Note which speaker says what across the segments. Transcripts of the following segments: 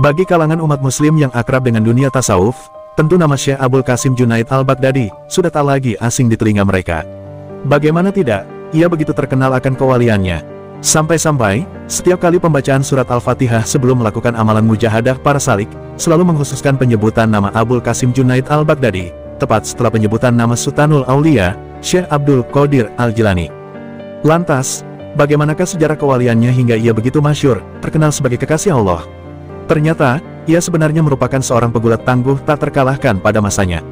Speaker 1: Bagi kalangan umat muslim yang akrab dengan dunia tasawuf, tentu nama Syekh Abul Qasim Junaid al-Baghdadi sudah tak lagi asing di telinga mereka. Bagaimana tidak, ia begitu terkenal akan kewaliannya. Sampai-sampai, setiap kali pembacaan surat Al-Fatihah sebelum melakukan amalan mujahadah para salik, selalu mengkhususkan penyebutan nama Abul Qasim Junaid al-Baghdadi, tepat setelah penyebutan nama Sultanul Aulia, Syekh Abdul Qadir al-Jilani. Lantas, bagaimanakah sejarah kewaliannya hingga ia begitu masyhur, terkenal sebagai kekasih Allah? Ternyata, ia sebenarnya merupakan seorang pegulat tangguh tak terkalahkan pada masanya.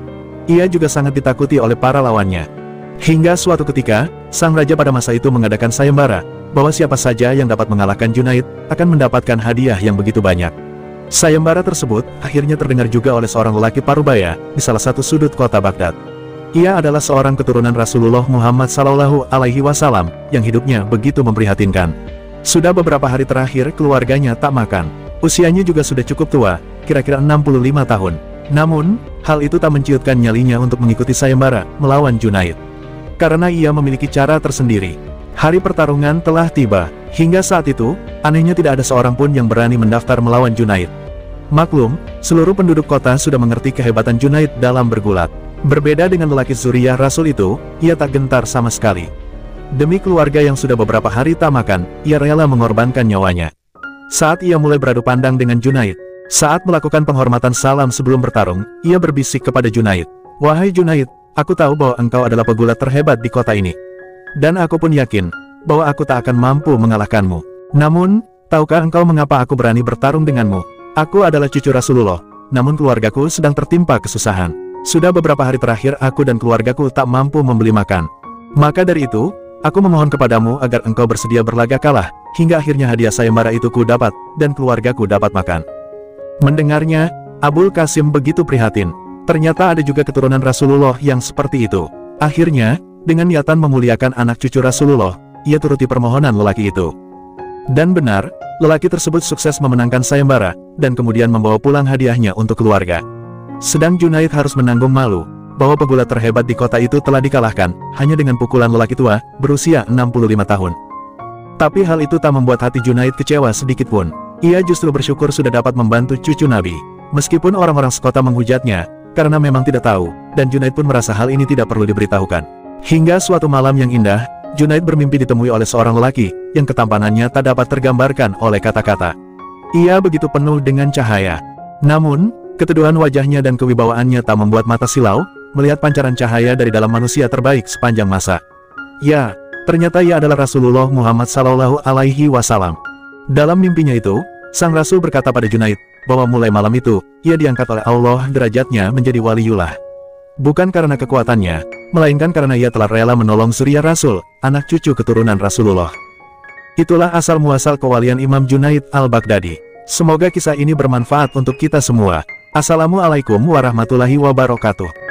Speaker 1: Ia juga sangat ditakuti oleh para lawannya. Hingga suatu ketika, sang raja pada masa itu mengadakan sayembara, bahwa siapa saja yang dapat mengalahkan Junaid, akan mendapatkan hadiah yang begitu banyak. Sayembara tersebut, akhirnya terdengar juga oleh seorang lelaki parubaya, di salah satu sudut kota Baghdad. Ia adalah seorang keturunan Rasulullah Muhammad SAW, yang hidupnya begitu memprihatinkan. Sudah beberapa hari terakhir keluarganya tak makan. Usianya juga sudah cukup tua, kira-kira 65 tahun. Namun, hal itu tak menciutkan nyalinya untuk mengikuti sayembara melawan Junaid. Karena ia memiliki cara tersendiri. Hari pertarungan telah tiba. Hingga saat itu, anehnya tidak ada seorang pun yang berani mendaftar melawan Junaid. Maklum, seluruh penduduk kota sudah mengerti kehebatan Junaid dalam bergulat. Berbeda dengan lelaki Zuriyah Rasul itu, ia tak gentar sama sekali. Demi keluarga yang sudah beberapa hari tak makan, ia rela mengorbankan nyawanya. Saat ia mulai beradu pandang dengan Junaid, saat melakukan penghormatan salam sebelum bertarung, ia berbisik kepada Junaid, "Wahai Junaid, aku tahu bahwa engkau adalah pegulat terhebat di kota ini. Dan aku pun yakin, bahwa aku tak akan mampu mengalahkanmu. Namun, tahukah engkau mengapa aku berani bertarung denganmu? Aku adalah cucu Rasulullah, namun keluargaku sedang tertimpa kesusahan. Sudah beberapa hari terakhir aku dan keluargaku tak mampu membeli makan. Maka dari itu, aku memohon kepadamu agar engkau bersedia berlaga kalah, hingga akhirnya hadiah sayembara itu ku dapat, dan keluargaku dapat makan." Mendengarnya, Abul Qasim begitu prihatin. Ternyata ada juga keturunan Rasulullah yang seperti itu. Akhirnya, dengan niatan memuliakan anak cucu Rasulullah, ia turuti permohonan lelaki itu. Dan benar, lelaki tersebut sukses memenangkan sayembara, dan kemudian membawa pulang hadiahnya untuk keluarga. Sedang Junaid harus menanggung malu, bahwa pegulat terhebat di kota itu telah dikalahkan, hanya dengan pukulan lelaki tua, berusia 65 tahun. Tapi hal itu tak membuat hati Junaid kecewa sedikit pun. Ia justru bersyukur sudah dapat membantu cucu Nabi. Meskipun orang-orang sekota menghujatnya, karena memang tidak tahu, dan Junaid pun merasa hal ini tidak perlu diberitahukan. Hingga suatu malam yang indah, Junaid bermimpi ditemui oleh seorang lelaki, yang ketampanannya tak dapat tergambarkan oleh kata-kata. Ia begitu penuh dengan cahaya. Namun, keteduhan wajahnya dan kewibawaannya tak membuat mata silau, melihat pancaran cahaya dari dalam manusia terbaik sepanjang masa. Ya, ternyata ia adalah Rasulullah Muhammad SAW. Dalam mimpinya itu, sang Rasul berkata pada Junaid, bahwa mulai malam itu, ia diangkat oleh Allah derajatnya menjadi waliullah. Bukan karena kekuatannya, melainkan karena ia telah rela menolong Zuriyah Rasul, anak cucu keturunan Rasulullah. Itulah asal-muasal kewalian Imam Junaid al-Baghdadi. Semoga kisah ini bermanfaat untuk kita semua. Assalamualaikum warahmatullahi wabarakatuh.